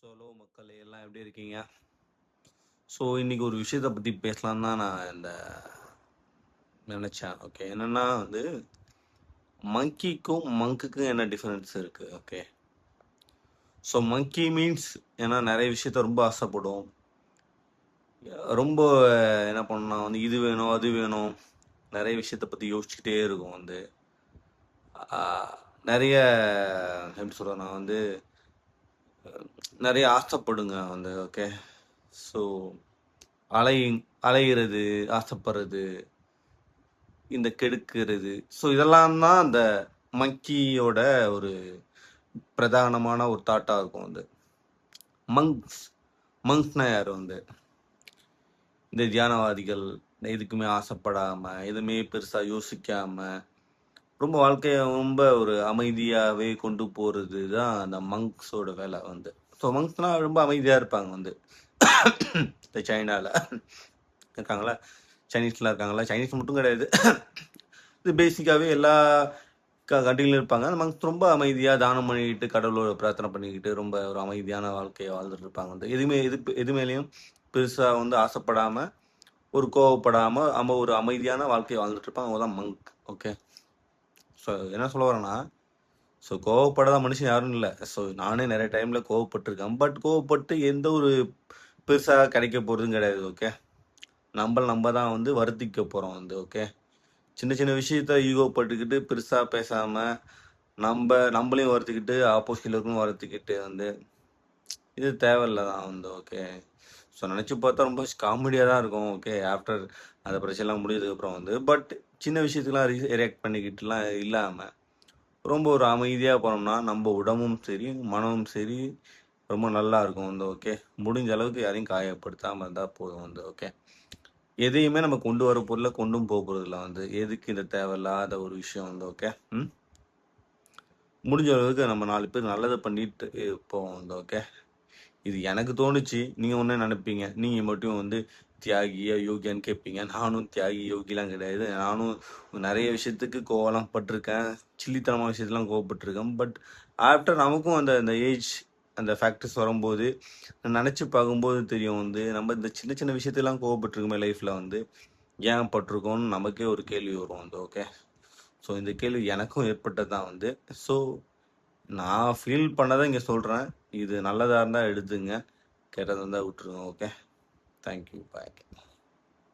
Hello மக்களே எல்லாம் எப்படி இருக்கீங்க? ஸோ இன்னைக்கு ஒரு விஷயத்தை பற்றி பேசலாம் தான் நான் நினச்சேன். ஓகே, என்னன்னா வந்து மங்கிக்கும் மங்குக்கும் என்ன டிஃபரன்ஸ் இருக்கு? ஓகே, ஸோ மங்கி மீன்ஸ் ஏன்னா நிறைய விஷயத்த ரொம்ப ஆசைப்படும். ரொம்ப என்ன பண்ணா வந்து இது வேணும் அது வேணும், நிறைய விஷயத்த பற்றி யோசிச்சுக்கிட்டே இருக்கும். ஆஹ், நிறைய எப்படி சொல்கிறேன் நான் நிறைய ஆசைப்படுங்க ஓகே. ஸோ அலை அலையிறது, ஆசைப்படுறது, இந்த கெடுக்கிறது, ஸோ இதெல்லாம் தான் அந்த மங்கியோட ஒரு பிரதானமான ஒரு தாட்டா இருக்கும். மங்க்ஸ் மங்க்ஸ்னா யார்? இந்த தியானவாதிகள், எதுக்குமே ஆசைப்படாம, எதுவுமே பெருசா யோசிக்காம, ரொம்ப வாழ்க்கைய ரொம்ப ஒரு அமைதியாவே கொண்டு போறது தான் அந்த மங்க்ஸோட வேலை. ஸோ மங்க்ஸ்னா ரொம்ப அமைதியா இருப்பாங்க. இந்த சைனால இருக்காங்களா, சைனீஸ்லாம் இருக்காங்களா, சைனீஸ் மட்டும் கிடையாது, இது பேசிக்காவே எல்லா கண்ட்ரிலும் இருப்பாங்க. அந்த மங்ஸ் ரொம்ப அமைதியா தானம் பண்ணிக்கிட்டு, கடவுளோட பிரார்த்தனை பண்ணிக்கிட்டு, ரொம்ப ஒரு அமைதியான வாழ்க்கையை வாழ்ந்துட்டு இருப்பாங்க. எது மேலேயும் பெருசா ஆசைப்படாம, ஒரு கோவப்படாம, ஒரு அமைதியான வாழ்க்கையை வாழ்ந்துட்டு இருப்பாங்க. அவங்க தான் மங்க். ஓகே, ஸோ என்ன சொல்ல வரேன்னா, ஸோ கோவப்படாத மனுஷன் யாரும் இல்லை. ஸோ நானே நிறைய டைம்ல கோவப்பட்டிருக்கேன். பட் கோவப்பட்டு எந்த ஒரு பெருசா கிடைக்க போறதும் கிடையாது. ஓகே, நம்ம தான் வருத்திக்க போறோம். ஓகே, சின்ன சின்ன விஷயத்த ஈகோ பட்டுக்கிட்டு பெருசா பேசாம, நம்மளையும் வருத்திக்கிட்டு, ஆப்போசிட்ல இருக்கும் வருத்திக்கிட்டு இது தேவையில்லதான். ஓகே, ஸோ நினைச்சு பார்த்தா ரொம்ப காமெடியா தான் இருக்கும். ஓகே, ஆஃப்டர் அந்த பிரச்சனைலாம் முடிஞ்சதுக்கு அப்புறம் பட் சின்ன விஷயத்துக்குலாம் ரியாக்ட் பண்ணிக்கிட்டுலாம் இல்லாம, ரொம்ப ஒரு அமைதியா போனோம்னா நம்ம உடம்பும் சரி, மனமும் சரி ரொம்ப நல்லா இருக்கும். ஓகே, முடிஞ்ச அளவுக்கு யாரையும் காயப்படுத்தாம இருந்தா போதும். ஓகே, எதையுமே நம்ம கொண்டு வர பொருளை கொண்டும் போக போறதில்ல. எதுக்கு இந்த தேவையில்லாத ஒரு விஷயம்? ஓகே, முடிஞ்ச அளவுக்கு நம்ம 4 பேர் நல்லதை பண்ணிட்டு போவோம். ஓகே, இது எனக்கு தோணுச்சு. நீங்க ஒண்ணு நினைப்பீங்க, நீங்க மட்டும் தியாகியா யோகியான்னு கேட்பீங்க. நானும் தியாகி யோகிலாம் கிடையாது. நானும் நிறைய விஷயத்துக்கு கோவலாம் பட்டிருக்கேன், சில்லித்தனமான விஷயத்துலாம் கோவப்பட்டிருக்கேன். பட் ஆஃப்டர் நமக்கும் அந்த அந்த ஏஜ், அந்த ஃபேக்டர்ஸ் வரும்போது நினைச்சு பார்க்கும்போது தெரியும் நம்ம இந்த சின்ன சின்ன விஷயத்தெல்லாம் கோவப்பட்டிருக்கோமே லைஃப்ல ஏன் பட்டிருக்கோம்னு நமக்கே ஒரு கேள்வி வரும். ஓகே, ஸோ இந்த கேள்வி எனக்கும் ஏற்பட்டது தான். ஸோ நான் ஃபீல் பண்ணதை இங்கே சொல்கிறேன். இது நல்லதாக இருந்தால் எடுத்துங்க, கெட்டதாக இருந்தால் விட்டுருங்க. ஓகே, தேங்க்யூ, பாய்.